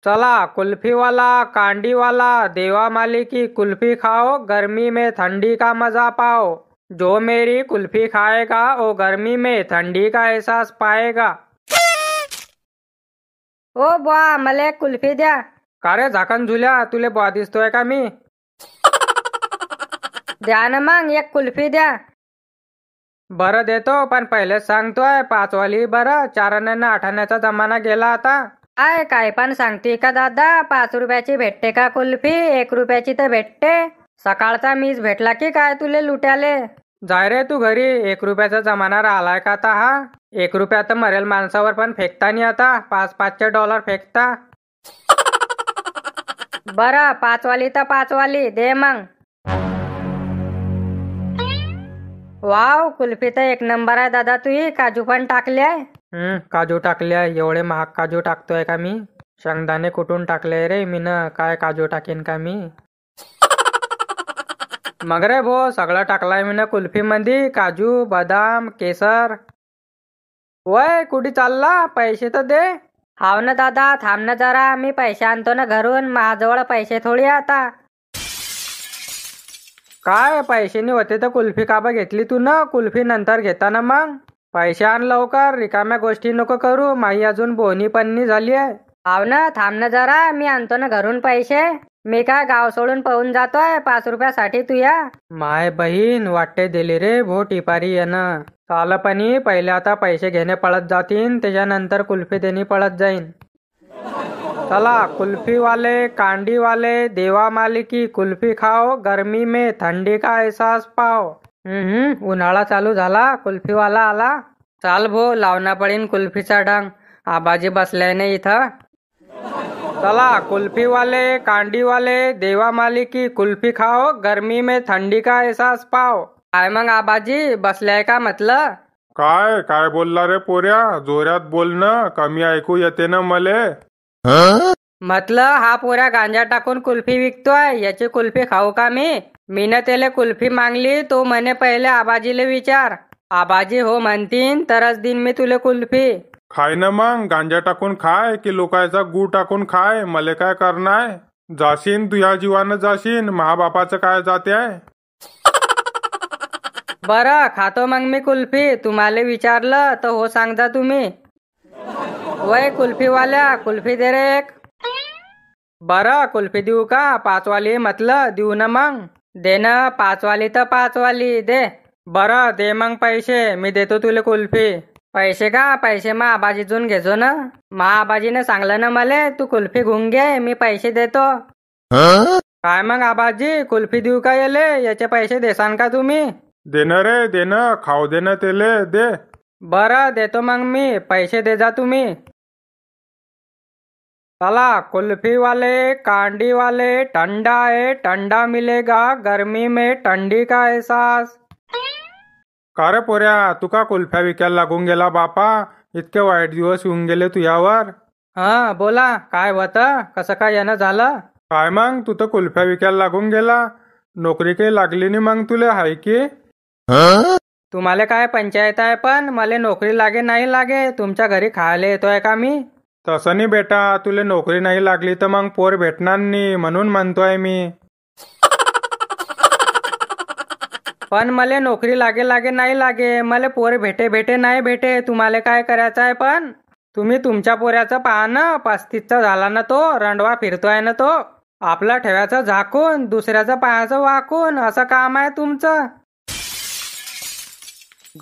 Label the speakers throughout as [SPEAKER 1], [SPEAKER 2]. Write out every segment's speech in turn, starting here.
[SPEAKER 1] चला कुल्फी वाला कांडी वाला देवा माली की कुल्फी खाओ, गर्मी में ठंडी का मजा पाओ। जो मेरी कुल्फी खाएगा वो गर्मी में ठंडी का एहसास पाएगा।
[SPEAKER 2] ओ बुवा, मला एक कुल्फी द्या.
[SPEAKER 1] का रे झाकण झुल्या, तुले बुवा दिसतोय का मी?
[SPEAKER 2] द्या ना मग एक कुल्फी द्या.
[SPEAKER 1] बरं देतो, पण पहिलेच सांगतोय 5 वाली बरं. 4 आण्यानं 8 आण्याचा जमाना गेला आता.
[SPEAKER 2] काय पण सांगते का दादा? 5 रुपयाची भेटते का कुल्फी? 1 रुपयाची तर भेटते. सकाळचा मीच भेटला की काय तुले लुट्याले?
[SPEAKER 1] जाय रे तू घरी. 1 रुपयाचा जमाना राहिलाय का आता हा? 1 रुपया तर मरेल माणसावर पण फेकता नाही आता. 5-5चे डॉलर फेकता.
[SPEAKER 2] बरं 5 वाली तर 5 वाली दे मग. वाव, कुल्फी तर 1 नंबर आहे दादा. तुही काजू पण टाकले आहे.
[SPEAKER 1] काजू टाकले आहे. एवढे महाग काजू टाकतोय का मी? शेंगदाणे कुठून टाकले रे मीन? काय काजू टाकेन का मी? मग रे भो, सगळं टाकलाय मीन कुल्फी मध्ये. काजू, बदाम, केसर. वय कुठे चालला? पैसे तर दे.
[SPEAKER 2] हाव ना दादा, थांब ना जरा. मी पैसे आणतो ना घरून. माझ्याजवळ पैसे थोडी आता.
[SPEAKER 1] काय पैसे नाही होते तर कुल्फी काबा घेतली तू ना? कुल्फी नंतर घेताना मग. पैसे आण लवकर. रिकाम्या गोष्टी नको करू. माई अजून बोनी पन्नी झाली आहे.
[SPEAKER 2] हाव ना, थांब ना जरा. मी आणतो ना घरून पैसे. मी काय गाव सोडून पळून जातोय 5 रुपयासाठी तुया?
[SPEAKER 1] माय बहीण वाटते दिली रे भो टिपारी यानं. चाल पणी पहिले आता पैसे घेणे पळत जातीन, त्याच्यानंतर कुल्फी देणी पळत जाईन. चला कुल्फी वाले कांडी वाले देवा माली की कुल्फी खाओ, गर्मी में ठंडी का एहसास पाओ. उन्हाळा चालू झाला, कुल्फीवाला आला. चाल भो, लावना पडीन कुल्फीचा डांग. आबाजी बसलाय ना इथं. चला कुल्फी वाले कांडी वाले देवा माली की कुल्फी खाओ, गर्मी में ठंडी का एहसास पाओ. काय मग आबाजी बसलाय का म्हटलं?
[SPEAKER 3] काय काय बोलला रे पोऱ्या? जोरात बोलणं, कमी ऐकू येते ना मले.
[SPEAKER 1] म्हटलं हा पोऱ्या गांजा टाकून कुल्फी विकतोय, याची कुल्फी खाऊ का मी? मीनं त्याला कुल्फी मागली, तो म्हणे पहिले आबाजीले विचार. आबाजी हो म्हणतीन तरच दिन मी तुले कुल्फी.
[SPEAKER 3] खाय ना मग, गांजा टाकून खाय की लोकायचा गू टाकून खाय, मले काय करणार? जाशीन तुझ्या जीवानं जाशीन, महाबापाचं काय जाते आहे?
[SPEAKER 1] बरं खातो मग मी कुल्फी. तुम्हाला विचारलं तर हो सांगता तुम्ही. वय कुल्फीवाल्या, कुल्फी दे रे एक. बरं कुल्फी देऊ का? 5 वाली म्हटलं, देऊ ना मग. दे ना 5 वाली तर 5 वाली दे. बरं दे मग पैसे, मी देतो तुला कुल्फी. पैसे का? पैसे मग आबाजीतून घेजो ना. आबाजीने सांगलं ना मले तू कुल्फी घेऊन घे, मी पैसे देतो. काय मग आबाजी, कुल्फी देऊ का येले? याचे पैसे देसान का तुम्ही?
[SPEAKER 3] देणं रे देणं, खाऊ दे ना तेले, दे.
[SPEAKER 1] बरं देतो मग मी, पैसे दे जा तुम्ही. चला कुल्फी वाले कांडी वाले ठंडा है ठंडा मिलेगा, गर्मी में ठंडी का एहसास.
[SPEAKER 3] का रे पोऱ्या, तू का कुल्फ्या विकायला लागून गेला बापा? इतके वाईट दिवस येऊन गेले तुझ्यावर.
[SPEAKER 1] हा बोला, काय होतं? कसं काय येणं झालं?
[SPEAKER 3] काय मग, तू तर कुल्फ्या विकायला लागून गेला. नोकरी काही लागली नाही मग तुले, हाय की?
[SPEAKER 1] तुम्हाला काय पंचायत आहे? पण मला नोकरी लागे नाही लागे, तुमच्या घरी खायला येतोय का मी?
[SPEAKER 3] तसं नाही बेटा, तुले नोकरी नाही लागली तर मग पोर भेटणार नाही, म्हणून म्हणतोय मी.
[SPEAKER 1] पण मला नोकरी लागे नाही लागे, मला पोर भेटे नाही भेटे, तुम्हाला काय करायचं आहे? पण तुम्ही तुमच्या पोऱ्याचं पहा ना, 35चा झाला ना तो, रंडवा फिरतोय ना तो. आपलं ठेवायचं झाकून, दुसऱ्याचं पायाचं वाकून, असं काम आहे तुमचं.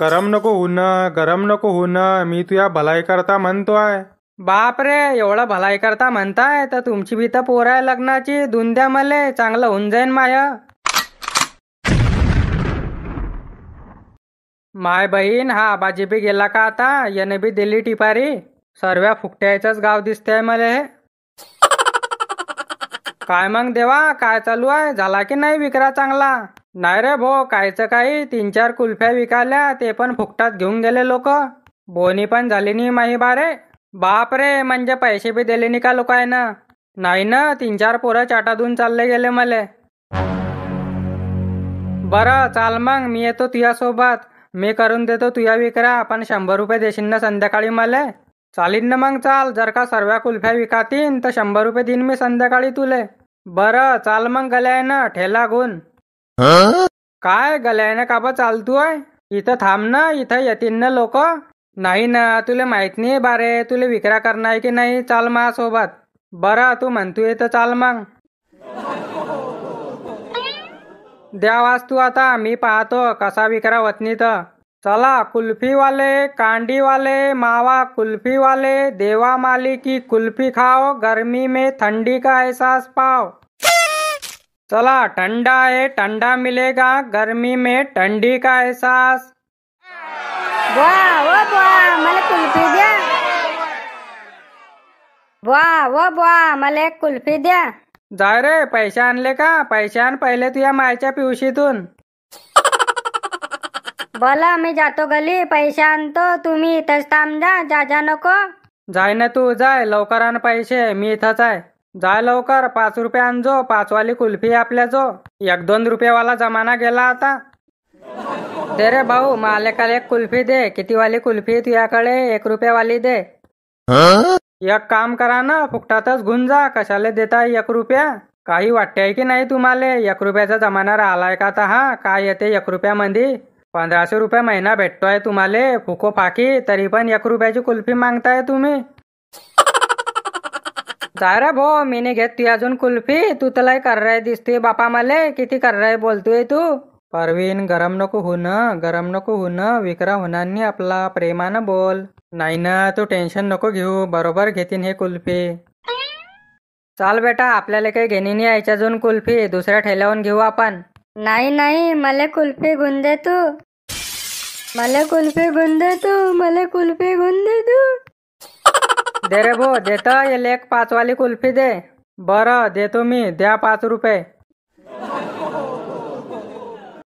[SPEAKER 3] गरम नको होणं, मी तुझ्या भलाई करता म्हणतोय.
[SPEAKER 1] बाप रे, एवढं भलाई करता म्हणताय तर तुमची बी तर पोर आहे लग्नाची. धुन द्या मले, चांगलं होऊन जाईन माय बहीण. हा आबाजी बी गेला का आता? याने बी दिली टिपारी. सर्व्या फुकट्याचंच गाव दिसतंय मला हे. काय मग देवा, काय चालू आहे? झाला की नाही विक्रा चांगला? नाही रे भो, कायचं काही. 3-4 कुल्फ्या विकाल्या, ते पण फुकटात घेऊन गेले लोक. बोनी पण झाली नाही माही बारे. बाप रे, म्हणजे पैसे बी दिले नाही का लोकांना? नाही ना, 3-4 पोरं चाटातून चालले गेले मले. बरं चाल मग, मी येतो तुझ्यासोबत. मी करून देतो तुझ्या विक्रा, पण 100 रुपये देशील ना संध्याकाळी मला? चालीन ना मग चाल. जर का सर्व कुल्फ्या विकातीन तर 100 रुपये देईन मी संध्याकाळी तुले. बरं चाल मग गल्यानं ठेला घेऊन. काय गल्यानं का बा चालतोय? इथं थांब ना, इथं येतील ना लोक. नाही ना, तुला माहित नाही बारे, तुला विक्रा करणार आहे की नाही. चाल माझ्यासोबत. बरं तू म्हणतोय तर चाल मग. द्या वास्तू आता, मी पाहतो कसा विक्रा होत नाही तर. चला कुल्फी वाले, कांडी वाले, मावा कुल्फी वाले, देवा माली की कुल्फी खाओ, गर्मी में ठंडी का एहसास पाओ. चला ठंडा है, ठंडा मिलेगा, गर्मी में ठंडी का एहसास.
[SPEAKER 2] बुवा व बुवा मला कुल्फी द्या. बुवा व बुवा मला एक कुल्फी द्या.
[SPEAKER 1] जाय रे, पैसे आणले का? पैसे आण पहिले तुझ्या मायच्या पिवशीतून.
[SPEAKER 2] बोला मी जातो गली, पैसे आणतो. तुम्ही इथंच थांब जा, जा नको.
[SPEAKER 1] जाय ना तू, जाय लवकर आण पैसे, मी इथंच आहे. जाय लवकर, 5 रुपये आणजो. 5 वाली कुल्फी आपल्या जो. 1-2 रुपयेवाला जमाना गेला आता. दे रे भाऊ, मालेकाल एक कुल्फी दे. किती वाली कुल्फी तुझ्याकडे? 1 रुपयावाली दे. एक काम करा ना, फुकटातच घेऊन जा. कशाला देता 1 रुपया? काही वाटते की नाही तुम्हाला? 1 रुपयाचा जमाना राहिलाय का आता? हा काय येते 1 रुपयामध्ये? 1500 रुपये महिना भेटतोय तुम्हाला फुको फाकी, तरी पण 1 रुपयाची कुल्फी मागताय तुम्ही. जा रे भो, मी नाही घेत ती अजून कुल्फी. तू तर लय कर रहे दिसते बापा मले. किती कर रहे बोलतोय तू? परवीन, गरम नको होणं, गरम नको होणं. विक्रा होणार नाही आपला, प्रेमानं बोल. नाही ना, तू टेन्शन नको घेऊ, बरोबर घेतीन हे कुल्फी. चाल बेटा, आपल्याला काही घेणी नाही यायच्या अजून कुल्फी. दुसऱ्या ठेल्यावरून घेऊ आपण.
[SPEAKER 2] नाही मला कुल्फी घेऊन दे तू. मला कुल्फी घेऊन दे तू. मला कुल्फी घेऊन दे तू.
[SPEAKER 1] दे रे भो, देतं. याला एक 5 वाली कुल्फी दे. बरं देतो मी, द्या 5 रुपये.